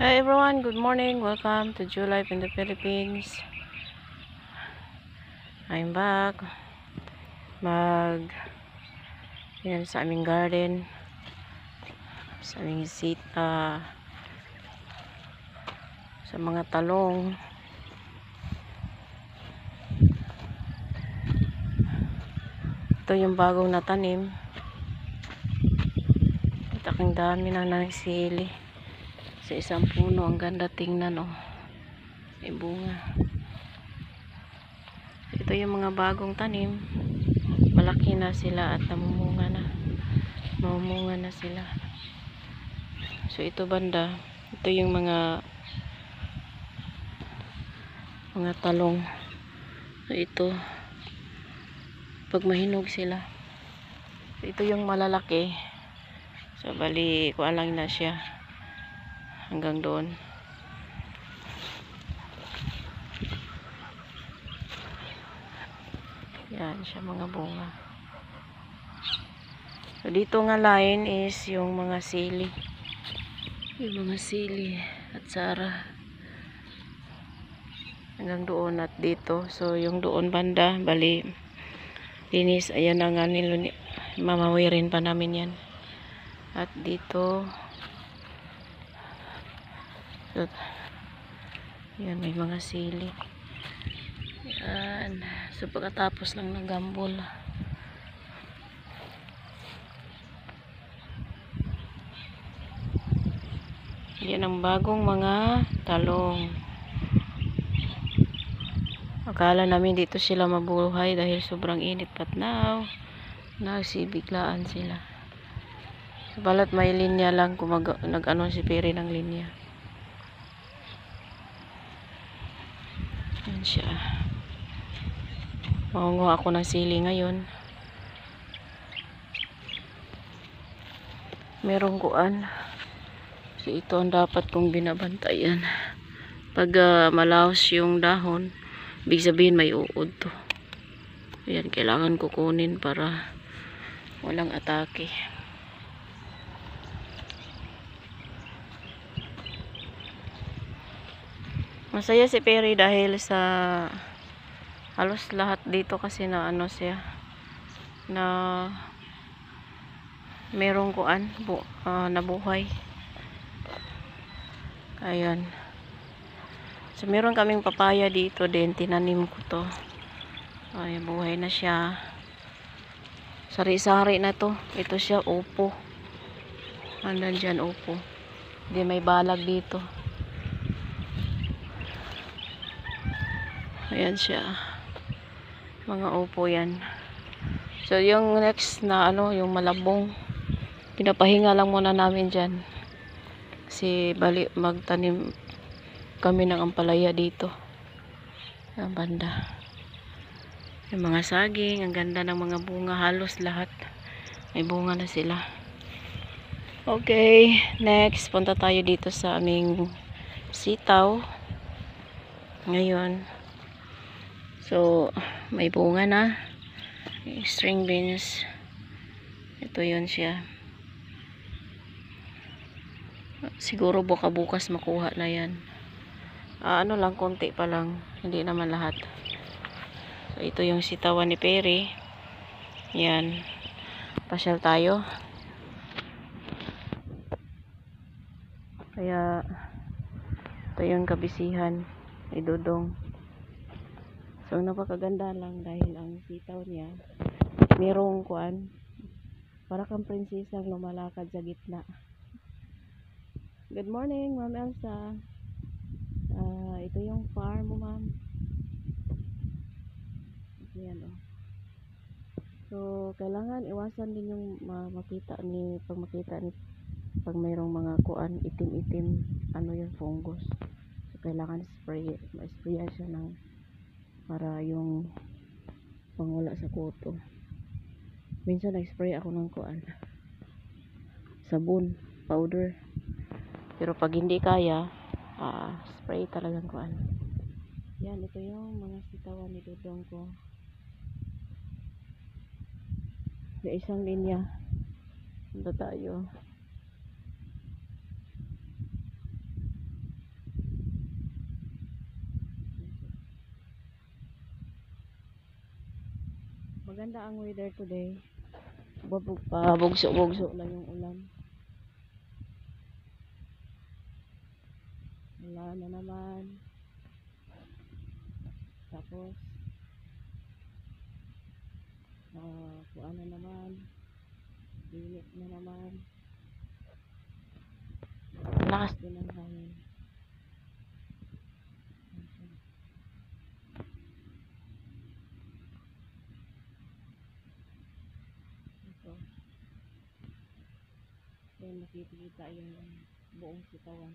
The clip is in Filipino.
Hi everyone, good morning. Welcome to Jew Life in the Philippines. I'm back. Yan sa aming garden. Sa aming sa mga talong. Ito yung bagong natanim. At aking dami na nagsili. Sa isang puno, ang ganda tingnan oh. May bunga. Ito yung mga bagong tanim. Malaki na sila at namumunga na. Namumunga na sila. So ito banda, ito yung mga talong. So ito, pag mahinog sila. So ito yung malalaki. So bali, kuha lang na siya. Hanggang doon. Yan siya mga bunga. So dito nga line is yung mga sili. Yung mga sili at sara. Hanggang doon at dito. So yung doon banda, bali linis, ayan na nga mamawirin pa namin yan. At dito so, yan may mga sili. Yan. So pagkatapos lang ng gambol. Yan ang bagong mga talong. Akala namin dito sila mabuhay dahil sobrang init, but now nagsibiglaan sila. Balat may linya lang kung nag-ano si Peri ng linya. Yan siya. Mangunguha ako ng sili ngayon. Merong kuan. So ito ang dapat kong binabantayan. Pag malaos yung dahon, ibig sabihin may uod to. Ayan, kailangan kukunin para walang atake. Masaya si Peri dahil sa halos lahat dito kasi na ano siya na merong kuan nabuhay. Ayan. So meron kaming papaya dito din, tinanim ko to. Ay, buhay na siya. Sari-sari na to. Ito siya, upo. Andan dyan, upo. Hindi may balag dito. Ayan siya. Mga upo yan. So yung next na yung malabong, pinapahinga lang muna namin dyan. Kasi bali magtanim kami ng ampalaya dito. Ang banda. Yung mga saging, ang ganda ng mga bunga, halos lahat. May bunga na sila. Okay, next punta tayo dito sa aming sitaw. Ngayon. So, may bunga na. String beans. Ito yun siya. Siguro bukas makuha na yan. Ano lang, konti pa lang. Hindi naman lahat. So, ito yung sitawan ni Peri. Yan. Pasyal tayo. Kaya, ito yung kabisihan ni Dudong. So, napakaganda lang dahil ang sitaw niya, merong kuan, para kang prinsesang lumalakad sa gitna. Good morning, Ma'am Elsa. Ito yung farm mo, ma'am. Ayan, oh. So, kailangan iwasan din yung pag makita ni pag mayroong mga kuan, itim-itim, yung fungus. So, kailangan ma-sprayan siya para yung pangwala sa kuto. Minsan nag-spray ako ng kuan, sabon, powder. Pero pag hindi kaya, spray talagang kuan. Yan, ito yung mga sitawan ni Dudong ko. Sa isang linya. Punta tayo. Maganda ang weather today. Pabugso-bugso lang yung ulan. Wala na naman. Tapos, kuan na naman. Init na naman. Lakas din ang hangin. Ito. Yan, nakikita yung buong sitawan.